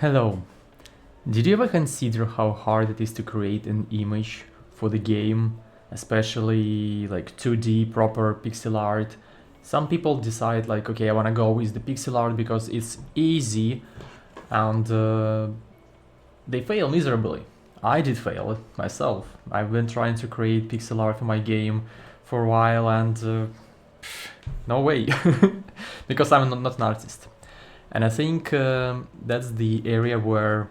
Hello. Did you ever consider how hard it is to create an image for the game, especially like 2D proper pixel art? Some people decide like, okay, I want to go with the pixel art because it's easy, and they fail miserably. I did fail myself. I've been trying to create pixel art for my game for a while, and no way, because I'm not an artist. And I think that's the area where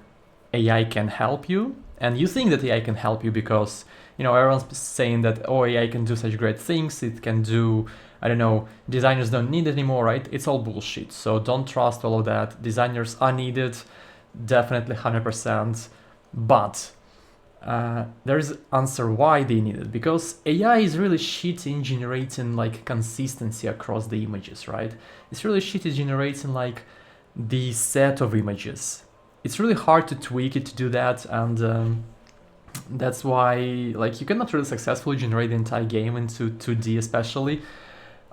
AI can help you. And you think that AI can help you because, everyone's saying that, oh, AI can do such great things. It can do, I don't know, designers don't need it anymore, right? It's all bullshit. So don't trust all of that. Designers are needed, definitely 100%. But there's answer why they need it, because AI is really shitty in generating like consistency across the images, right? It's really shitty generating like the set of images. It's really hard to tweak it to do that, and that's why like you cannot really successfully generate the entire game into 2D especially.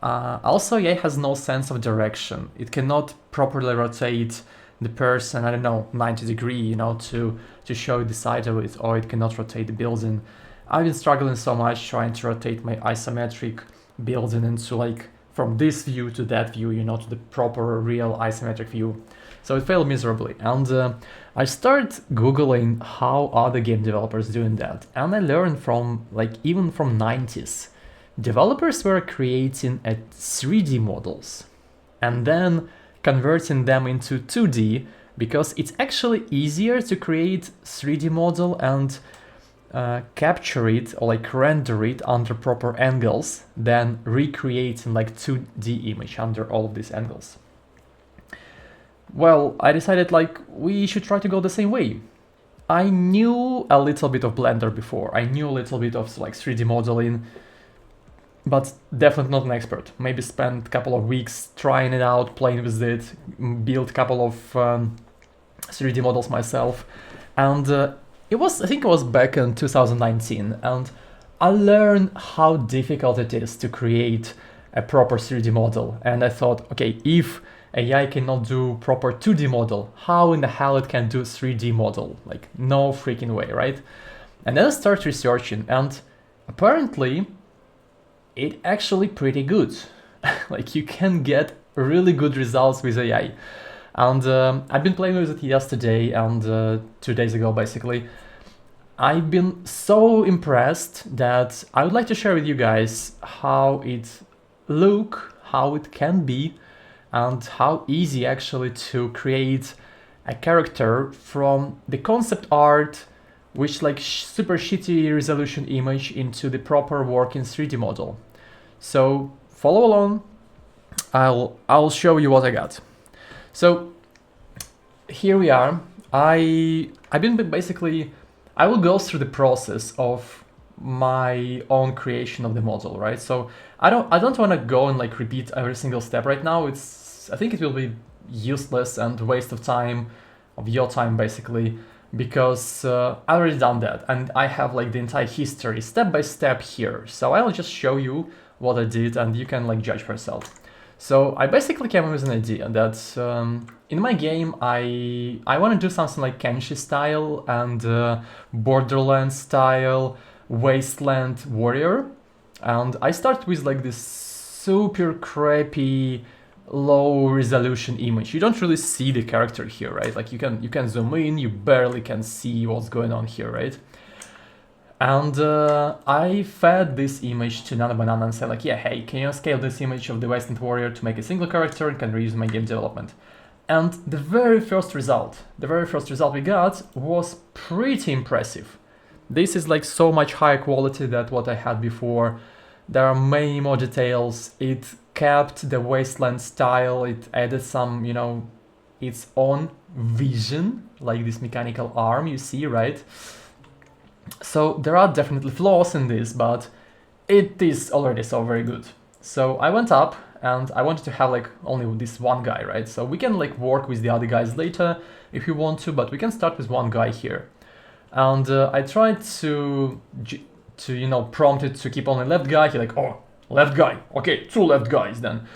Also, AI has no sense of direction. It cannot properly rotate the person, I don't know, 90 degree, to show the side of it, or it cannot rotate the building. I've been struggling so much trying to rotate my isometric building into like from this view to that view, to the proper real isometric view. So it failed miserably, and I started googling how other game developers doing that, and I learned from like even from 90s, developers were creating 3D models and then converting them into 2D because it's actually easier to create 3D model and capture it or like render it under proper angles than recreating like 2D image under all of these angles. Well, I decided like we should try to go the same way. I knew a little bit of Blender before. I knew a little bit of like 3D modeling, but definitely not an expert. Maybe spent a couple of weeks trying it out, playing with it, built a couple of 3D models myself, and I think it was back in 2019, and I learned how difficult it is to create a proper 3D model. And I thought, okay, if AI cannot do proper 2D model, how in the hell it can do 3D model? Like, no freaking way, right? And then I started researching, and apparently it actually pretty good. Like, you can get really good results with AI. And I've been playing with it yesterday and 2 days ago, basically. I've been so impressed that I would like to share with you guys how it look, how it can be, and how easy actually to create a character from the concept art, which like super shitty resolution image, into the proper working 3D model. So follow along. I'll show you what I got. So here we are. I've been basically, I will go through the process of my own creation of the model, right? So I don't want to go and like repeat every single step right now. I think it will be useless and waste of time, of your time basically, because I already done that and I have like the entire history step by step here. So I'll just show you what I did and you can like judge for yourself. So I basically came up with an idea that in my game I want to do something like Kenshi style and Borderlands style Wasteland Warrior, and I start with like this super crappy low resolution image. You don't really see the character here, right? Like you can zoom in, you barely can see what's going on here, right? And I fed this image to Nano Banana and said like, yeah, hey, can you scale this image of the Wasteland Warrior to make a single character and can reuse my game development? And the very first result we got was pretty impressive. This is like so much higher quality than what I had before. There are many more details. It kept the Wasteland style. It added some, its own vision, like this mechanical arm you see, right? So there are definitely flaws in this, but it is already so very good. So I went up and I wanted to have like only this one guy, right? So we can like work with the other guys later if you want to, but we can start with one guy here. And I tried to prompt it to keep only left guy. He like, oh, left guy. Okay, two left guys then.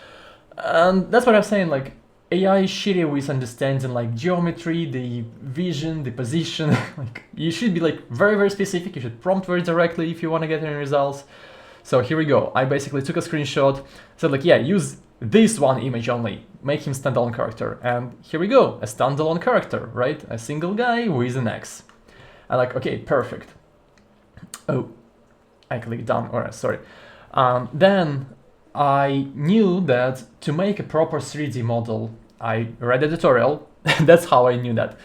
And that's what I'm saying, like, AI is shitty with understanding like geometry, the vision, the position. Like you should be like very, very specific. You should prompt very directly if you want to get any results. So here we go. I basically took a screenshot, said like, yeah, use this one image only, make him standalone character. And here we go, a standalone character, right? A single guy with an X. I'm like, okay, perfect. Oh, I clicked done, alright, sorry. Then I knew that to make a proper 3D model, I read a tutorial. That's how I knew that.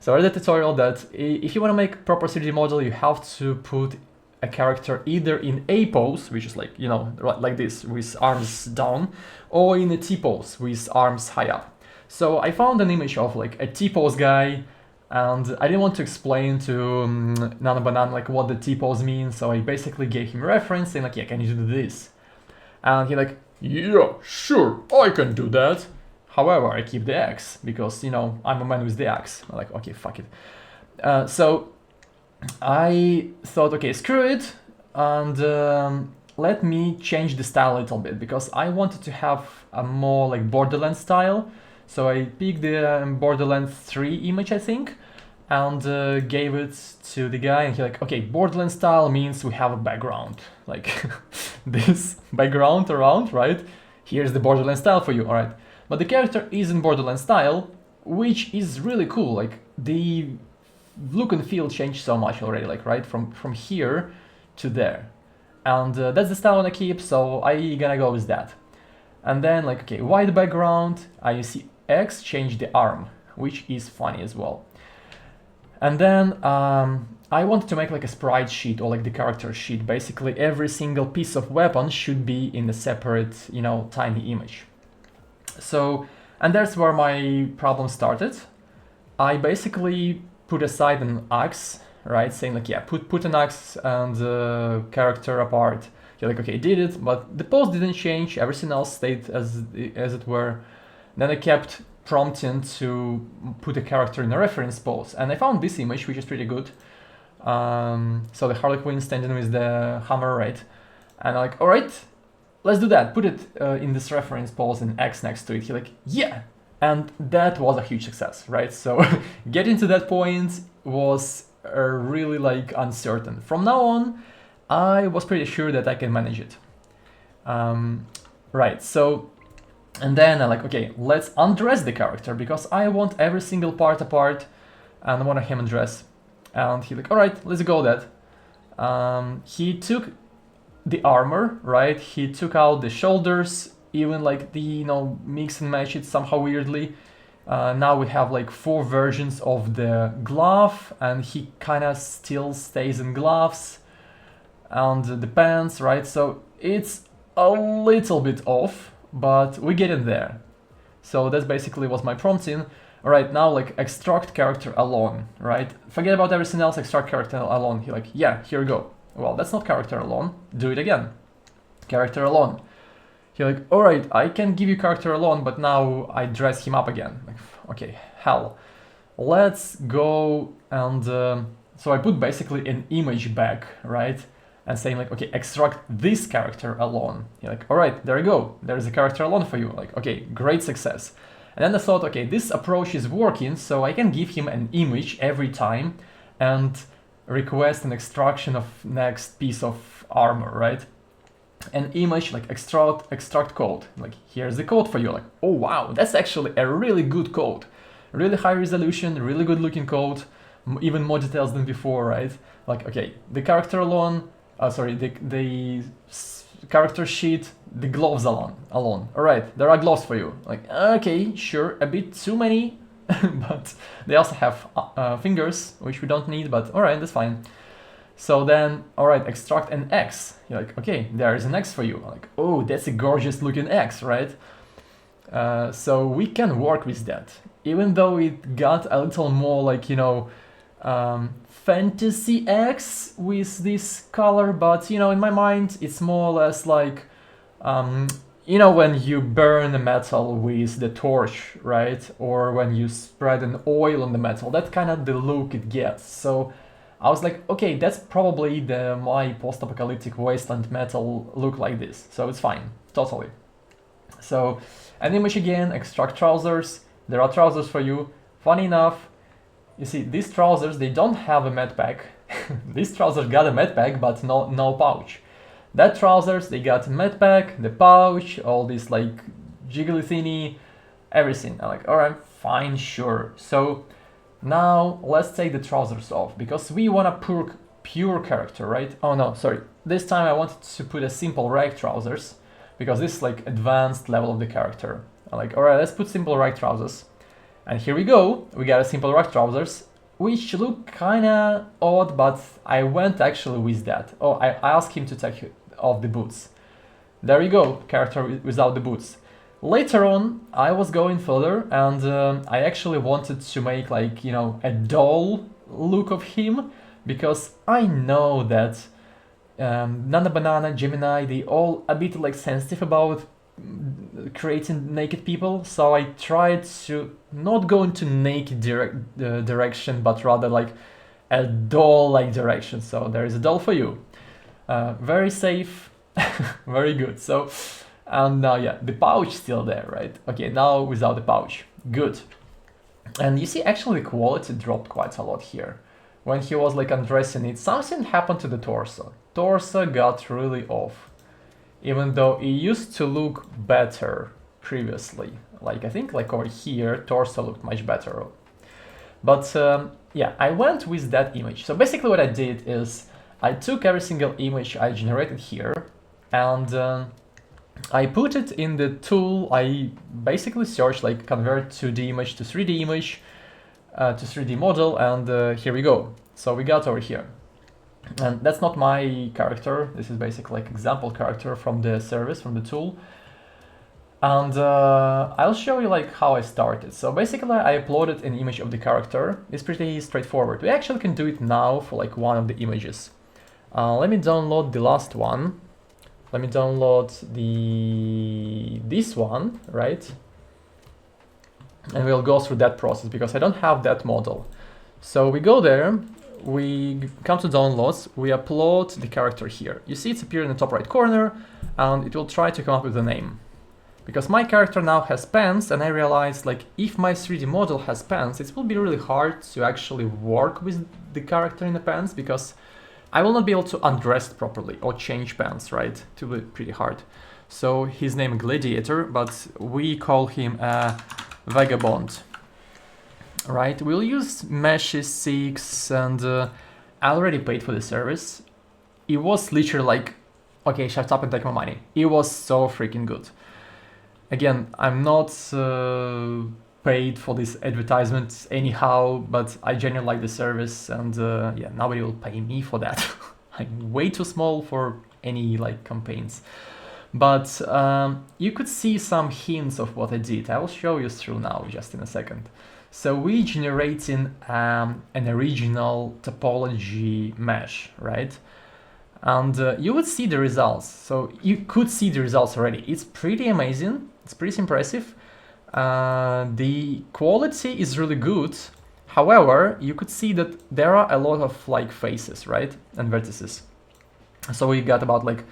So I read a tutorial that if you want to make a proper 3D model, you have to put a character either in A pose, which is like, you know, like this, with arms down, or in a T pose, with arms high up. So I found an image of like a T pose guy, and I didn't want to explain to Nanobanan like what the T pose means, so I basically gave him a reference saying like, yeah, can you do this? And he like, yeah, sure, I can do that. However, I keep the X because, you know, I'm a man with the X. I'm like, okay, fuck it. So I thought, okay, screw it, and let me change the style a little bit because I wanted to have a more like Borderlands style. So I picked the Borderlands 3 image, I think, and gave it to the guy, and he like, okay, Borderlands style means we have a background, like this background around, right? Here's the Borderlands style for you, all right? But the character is in Borderlands style, which is really cool. Like the look and feel changed so much already, like right from here to there, and that's the style I wanna keep, so I gonna go with that. And then like, okay, white background, I see X change the arm, which is funny as well. And then I wanted to make like a sprite sheet or like the character sheet. Basically every single piece of weapon should be in a separate, you know, tiny image. So, and that's where my problem started. I basically put aside an axe, right? Saying like, yeah, put an axe and character apart. You're like, okay, did it, but the pose didn't change. Everything else stayed as it were. Then I kept prompting to put a character in a reference pose, and I found this image, which is pretty good. So the Harley Quinn standing with the hammer, right? And I'm like, all right, let's do that. Put it in this reference pose and X next to it. He's like, yeah. And that was a huge success, right? So getting to that point was really like uncertain. From now on, I was pretty sure that I can manage it. Right, so, and then I'm like, okay, let's undress the character because I want every single part apart and I want him undress. And he's like, all right, let's go that. He took the armor, right? He took out the shoulders, even like the, you know, mix and match it somehow weirdly. Now we have like 4 versions of the glove, and he kind of still stays in gloves, and the pants, right? So it's a little bit off, but we get in there. So that's basically what my prompting. All right, now like extract character alone, right? Forget about everything else, extract character alone. He like, yeah, here we go. Well, that's not character alone. Do it again. Character alone. He like, all right, I can give you character alone, but now I dress him up again. Like, okay, hell. Let's go and so I put basically an image back, right? And saying like, okay, extract this character alone. You're like, all right, there you go. There's a character alone for you. Like, okay, great success. And then I thought, okay, this approach is working, so I can give him an image every time and request an extraction of next piece of armor, right? An image, like extract code. Like, here's the code for you. Like, oh wow, that's actually a really good code. Really high resolution, really good looking code, even more details than before, right? Like, okay, the character alone, the character sheet, the gloves alone. All right, there are gloves for you. Like, okay, sure, a bit too many, but they also have fingers, which we don't need, but all right, that's fine. So then, all right, extract an X. You're like, okay, there is an X for you. Like, oh, that's a gorgeous looking X, right? So we can work with that, even though it got a little more like, you know, fantasy X with this color, but you know, in my mind, it's more or less like, you know, when you burn a metal with the torch, right? Or when you spread an oil on the metal, that's kind of the look it gets. So I was like, okay, that's probably my post-apocalyptic wasteland metal look like this. So it's fine, totally. So an image again, extract trousers. There are trousers for you. Funny enough, you see these trousers, they don't have a med pack. These trousers got a med pack, but no pouch. That trousers, they got a med pack, the pouch, all this like jiggly thingy, everything. I'm like, alright, fine, sure. So now let's take the trousers off because we want a pure character, right? Oh no, sorry. This time I wanted to put a simple rag trousers because this is like advanced level of the character. I'm like, alright, let's put simple rag trousers. And here we go, we got a simple rag trousers, which look kinda odd, but I went actually with that. Oh, I asked him to take off the boots. There you go, character without the boots. Later on, I was going further and I actually wanted to make like, you know, a doll look of him because I know that Nana Banana, Gemini, they all a bit like sensitive about creating naked people, so I tried to not go into naked direction, but rather like a doll-like direction. So there is a doll for you. Very safe, very good. So, and now yeah, the pouch still there, right? Okay, now without the pouch, good. And you see, actually the quality dropped quite a lot here. When he was like undressing it, something happened to the torso. Torso got really off. Even though it used to look better previously. Like I think like over here, torso looked much better. But yeah, I went with that image. So basically what I did is I took every single image I generated here and I put it in the tool. I basically searched like convert 2D image to 3D image to 3D model, and here we go. So we got over here. And that's not my character. This is basically like example character from the service, from the tool. And I'll show you like how I started. So basically I uploaded an image of the character. It's pretty straightforward. We actually can do it now for like one of the images. Let me download the last one. Let me download this one, right? And we'll go through that process because I don't have that model. So we go there, we come to downloads, we upload the character here. You see it's appearing in the top right corner and it will try to come up with a name. Because my character now has pants and I realized like if my 3D model has pants, it will be really hard to actually work with the character in the pants because I will not be able to undress properly or change pants, right? It will be pretty hard. So his name Gladiator, but we call him a Vagabond. Right, we'll use Meshy 6 and I already paid for the service. It was literally like, okay, shut up and take my money. It was so freaking good. Again, I'm not paid for this advertisement anyhow, but I genuinely like the service and yeah, nobody will pay me for that. I'm way too small for any like campaigns. But you could see some hints of what I did. I will show you through now just in a second. So we're generating an original topology mesh, right? And you would see the results. So you could see the results already. It's pretty amazing. It's pretty impressive. The quality is really good. However, you could see that there are a lot of like faces, right? And vertices. So we got about like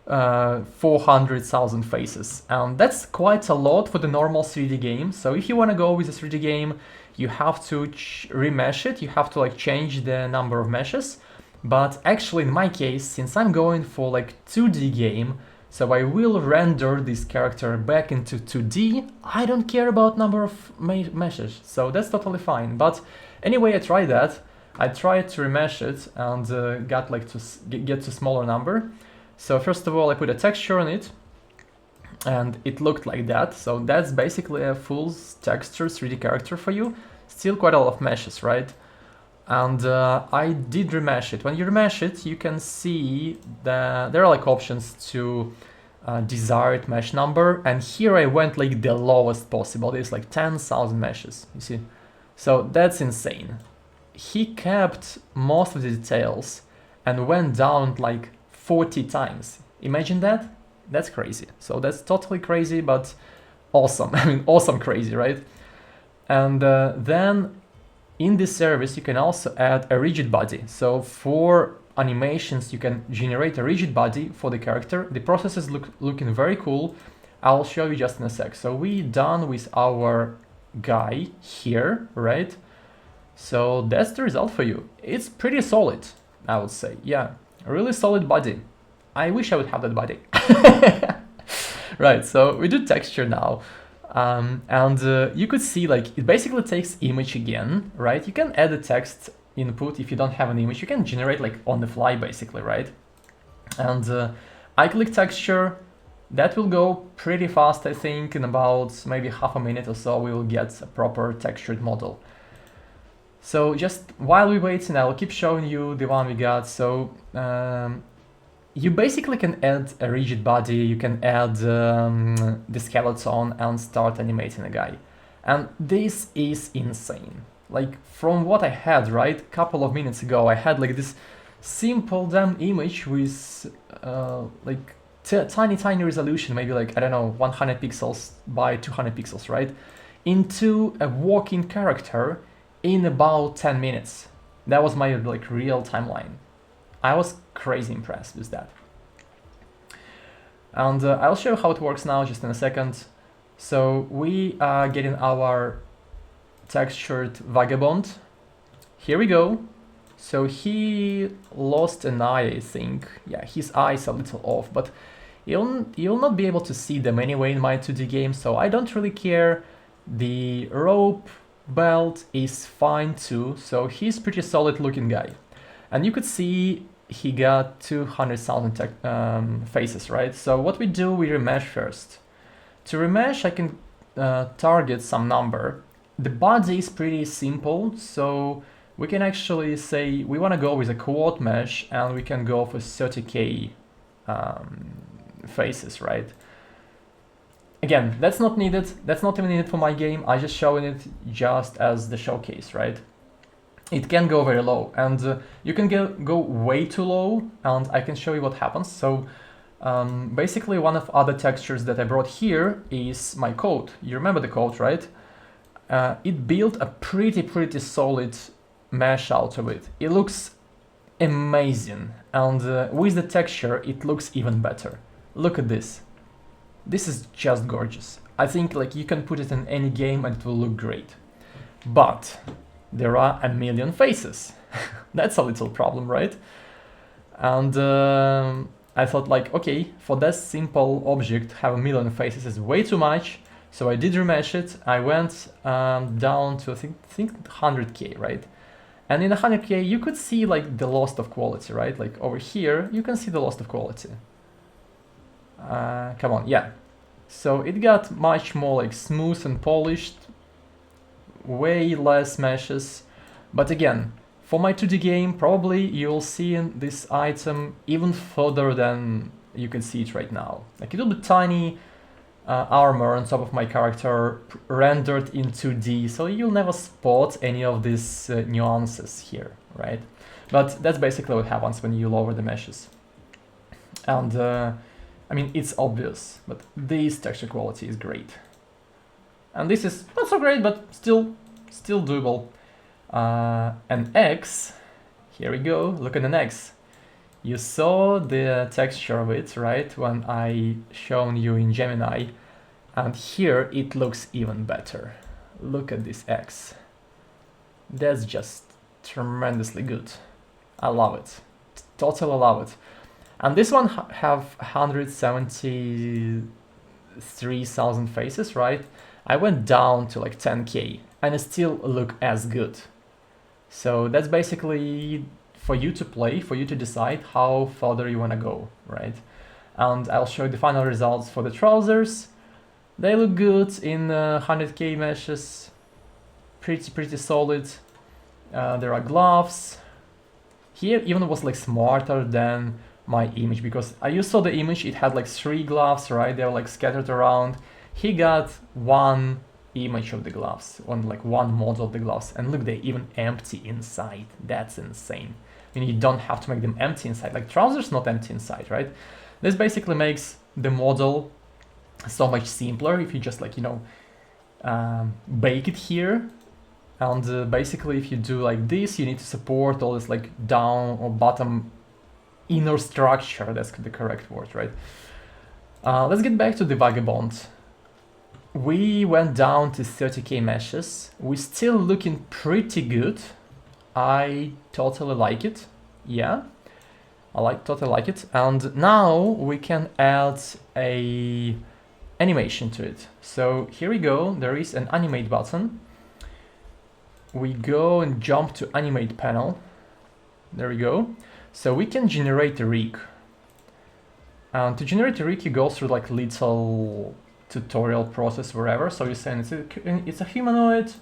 400,000 faces, and that's quite a lot for the normal 3D game. So if you want to go with a 3D game, you have to remesh it, you have to like change the number of meshes. But actually in my case, since I'm going for like 2D game, so I will render this character back into 2D, I don't care about number of meshes, so that's totally fine. But anyway, I tried that, I tried to remesh it and got like to get to smaller number. So first of all, I put a texture on it and it looked like that. So that's basically a full texture 3D character for you. Still quite a lot of meshes, right? And I did remesh it. When you remesh it, you can see that there are like options to desired mesh number. And here I went like the lowest possible. There's like 10,000 meshes, you see? So that's insane. He kept most of the details and went down like 40 times. Imagine that? That's crazy. So that's totally crazy, but awesome. I mean, awesome crazy, right? And then in this service, you can also add a rigid body. So for animations, you can generate a rigid body for the character. The process is looking very cool. I'll show you just in a sec. So we done with our guy here, right? So that's the result for you. It's pretty solid, I would say. Yeah, a really solid body. I wish I would have that body. Right, so we do texture now. And you could see like it basically takes image again, right? You can add a text input if you don't have an image. You can generate like on the fly basically, right? And I click texture. That will go pretty fast, I think. In about maybe half a minute or so, we will get a proper textured model. So just while we wait, and I'll keep showing you the one we got. So you basically can add a rigid body, you can add the skeleton and start animating a guy. And this is insane. Like from what I had, right, a couple of minutes ago, I had like this simple damn image with like tiny resolution, maybe like, I don't know, 100 pixels by 200 pixels, right? Into a walking character in about 10 minutes. That was my like real timeline. I was crazy impressed with that. And I'll show you how it works now just in a second. So we are getting our textured vagabond. Here we go. So he lost an eye, I think. Yeah, his eye is a little off, but you'll not be able to see them anyway in my 2D game, so I don't really care. The rope belt is fine too, so he's pretty solid looking guy. And you could see he got 200,000 faces, right? So what we do, we remesh first. To remesh, I can target some number. The body is pretty simple, so we can actually say we want to go with a quad mesh, and we can go for 30k faces, right? Again, that's not needed. That's not even needed for my game. I just showing it just as the showcase, right? It can go very low, and you can go way too low, and I can show you what happens. So basically, one of other textures that I brought here is my code. You remember the code, right? It built a pretty solid mesh out of it. It looks amazing, and with the texture, it looks even better. Look at this. This is just gorgeous. I think like you can put it in any game and it will look great. But there are a million faces. That's a little problem, right? And I thought like, okay, for that simple object, have a million faces is way too much. So I did remesh it. I went down to I think 100k, right? And in 100k, you could see like the loss of quality, right? Like over here, you can see the loss of quality. Come on, yeah. So it got much more like smooth and polished, way less meshes. But again, for my 2D game, probably you'll see this item even further than you can see it right now. Like a little bit tiny armor on top of my character rendered in 2D, so you'll never spot any of these nuances here, right? But that's basically what happens when you lower the meshes. And I mean, it's obvious, but this texture quality is great. And this is not so great, but still doable. An X, here we go, look at an X. You saw the texture of it, right, when I shown you in Gemini, and here it looks even better. Look at this X. That's just tremendously good. I love it. Totally love it. And this one have 173,000 faces, right? I went down to like 10k and it still look as good. So that's basically for you to play, for you to decide how further you want to go, right? And I'll show you the final results for the trousers. They look good in 100k meshes, pretty solid. There are gloves. Here even was like smarter than my image, because you saw the image, it had like 3 gloves, right? They were like scattered around. He got one image of the gloves, one model of the gloves, and look, they're even empty inside. That's insane. I mean, you don't have to make them empty inside. Like trousers not empty inside, right? This basically makes the model so much simpler if you just like, you know, bake it here. And basically if you do like this, you need to support all this like down or bottom inner structure. That's the correct word, right? Let's get back to the Vagabond. We went down to 30k meshes. We're still looking pretty good. I totally like it. Yeah, totally like it. And now we can add a animation to it. So here we go. There is an animate button. We go and jump to animate panel. There we go. So we can generate a rig. And to generate a rig, you go through like little tutorial process wherever. So you're saying it's a humanoid,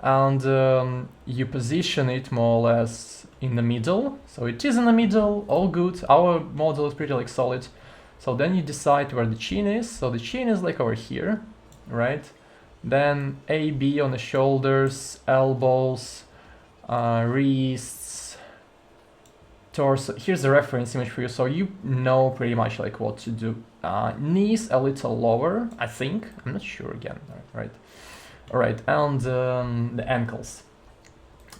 and you position it more or less in the middle. So it is in the middle, all good. Our model is pretty like solid. So then you decide where the chin is. So the chin is like over here, right? Then A, B on the shoulders, elbows, wrists, torso. Here's a reference image for you, so you know pretty much like what to do. Knees a little lower, I think. I'm not sure again, right? All right, and the ankles.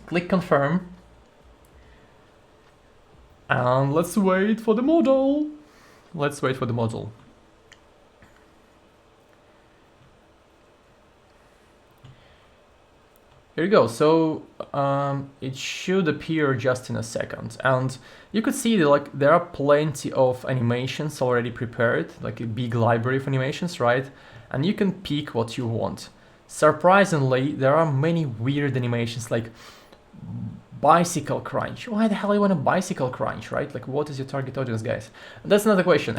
Click confirm. And let's wait for the model. Let's wait for the model. Here you go. So it should appear just in a second, and you could see that, like, there are plenty of animations already prepared, like a big library of animations, right? And you can pick what you want. Surprisingly, there are many weird animations, like bicycle crunch. Why the hell you want a bicycle crunch, right? Like, what is your target audience, guys? That's another question.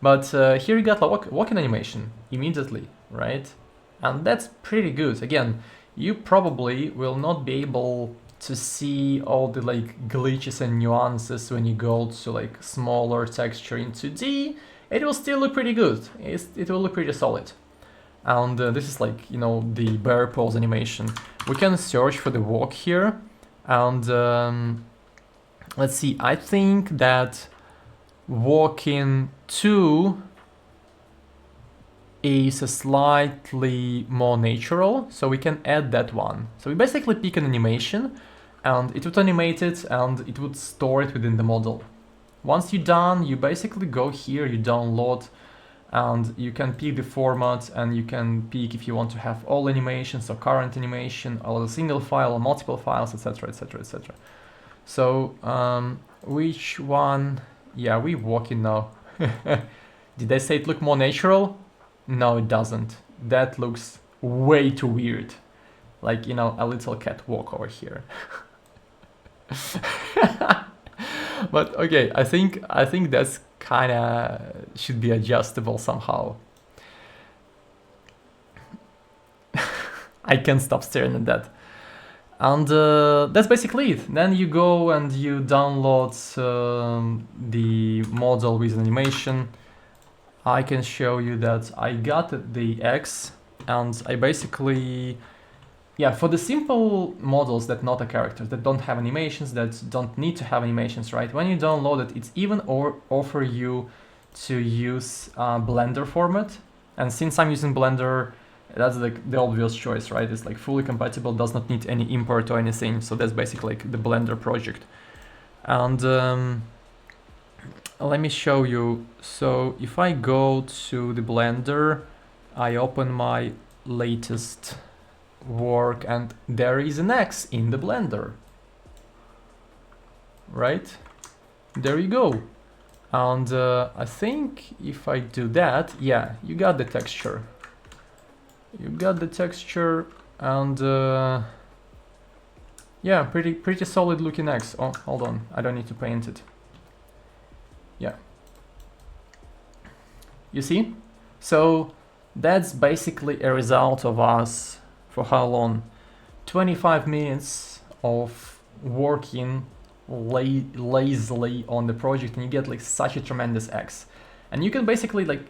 But here you got like walking animation immediately, right? And that's pretty good. Again, you probably will not be able to see all the like glitches and nuances when you go to like smaller texture in 2D. It will still look pretty good. It will look pretty solid. And this is like, you know, the bear pose animation. We can search for the walk here, and let's see. I think that walking 2 is a slightly more natural, so we can add that one. So we basically pick an animation, and it would animate it, and it would store it within the model. Once you're done, you basically go here, you download, and you can pick the format, and you can pick if you want to have all animations or current animation, or a single file or multiple files, etc, etc, etc. So which one? Yeah, we walking now. Did I say it look more natural? No, it doesn't. That looks way too weird. Like, you know, a little cat walk over here. But okay, I think that's kind of should be adjustable somehow. I can't stop staring at that. And that's basically it. Then you go and you download the model with animation. I can show you that I got the X, and I basically, yeah, for the simple models that not a character, that don't have animations, that don't need to have animations, right? When you download it, it's even offer you to use Blender format. And since I'm using Blender, that's like the obvious choice, right? It's like fully compatible, does not need any import or anything. So that's basically like the Blender project. And let me show you. So if I go to the Blender, I open my latest work, and there is an X in the Blender, right? There you go. And I think if I do that, yeah, you got the texture. You got the texture, and yeah, pretty solid looking X. Oh, hold on, I don't need to paint it. Yeah. You see? So that's basically a result of us, for how long? 25 minutes of working lazily on the project, and you get like such a tremendous X. And you can basically like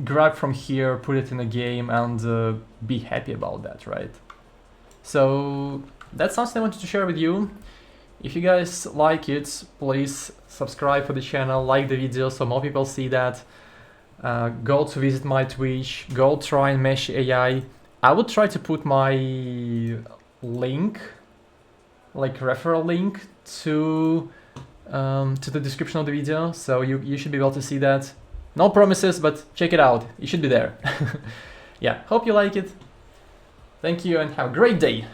grab from here, put it in a game, and be happy about that, right? So that's something I wanted to share with you. If you guys like it, please subscribe for the channel, like the video so more people see that. Go to visit my Twitch, go try Meshy AI. I would try to put my link, like referral link, to the description of the video, so you should be able to see that. No promises, but check it out. It should be there. Yeah, hope you like it. Thank you and have a great day.